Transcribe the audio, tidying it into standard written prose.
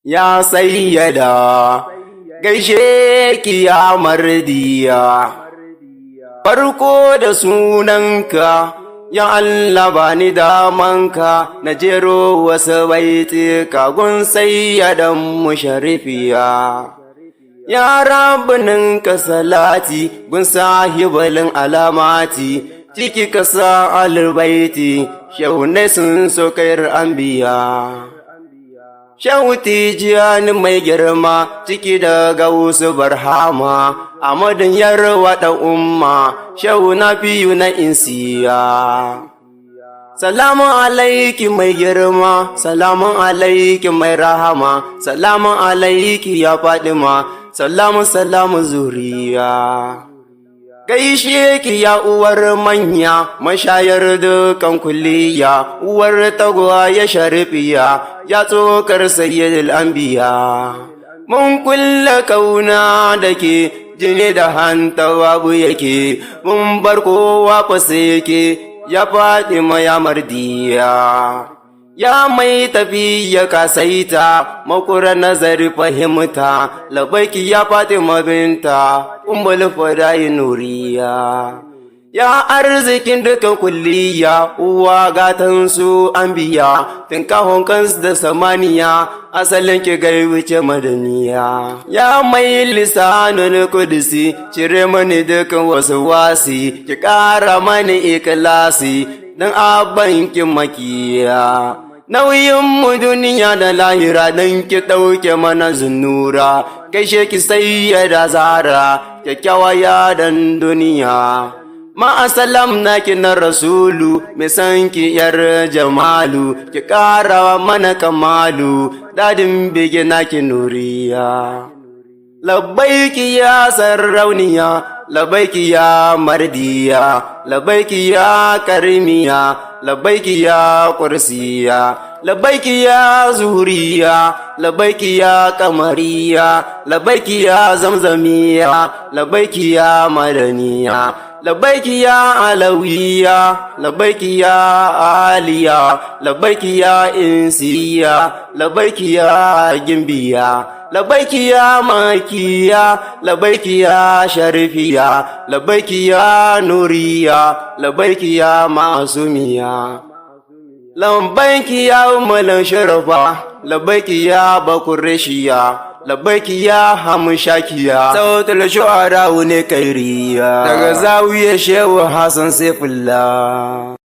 ya sayyada gaishe ki ya mardiya, farko da sunanka ya Allah bani damanka na jero wasu baiti kagun sayyadan musharifiya. Ya rabbinin ka salati gun sahibalin alamati ciki ka sa albaiti shehunai sun so kayar anbiya. Shehu Tijjani mai girma ciki da gausu barhama a madin yarwa da umma shehu na fiyu na insiya. Salamu alaiki mai girma, salamu alaiki mai rahama, salamu alaiki ya Fadima, salamu zuriya. Gaishe ki ya uwar manya, mashayar dukan kulliya, uwar tagwa ya sharifiya, ya tsokar sayyidul anbiya. Mun kulla kauna da ke, jini da hanta babu yake, mun bar kowa fasa yake, ya Fadima ya mardiya. Ya mai tafiya kasaita, makura nazari fahimta, labaiki ya Fatima binta, umbul fadayi nuriya. Ya arzikin dukan kulliya, uwa gatan su anbiya, tinkahon kansu da samaniya, asalin ki gaibuce madaniya. Ya mai lisanul kudusi, cire mani dukan wasu wasi, ki ƙara mani ikilasi, dan abban ki makiya. Nauyin mu duniya da lahira dan ki ɗauke mana zunura, gaishe ki sayyada zara, kyakkyawa ya dan duniya. Ma'asalam naki na rasulu, mai san ki yar jamalu, ki ƙara mana kamalu, dadin bege naki nuriya. Labbaiki ya sarrauniya, labbaiki ya mardiya, labbaiki ya karimiya, labbaiki ya kursiya, labbaiki ya zuriya, labbaiki ya kamariya, labbaiki ya zamzamiya, labbaiki ya madaniya. Labbaiki ya alawiya, labbaiki ya aliya, labbaiki ya insiya, labbaiki ya gimbiya, labbaiki ya makiya, labbaiki ya sharifiya, labbaiki ya nuriya, labbaiki ya masumiya. Labbaiki ya umalan sharafa, labbaiki ya bakureshiya, labbaiki ya hamshakiya, sautul shu'ara ne kairiya, daga zawiyar shehu Hassan Saifullah.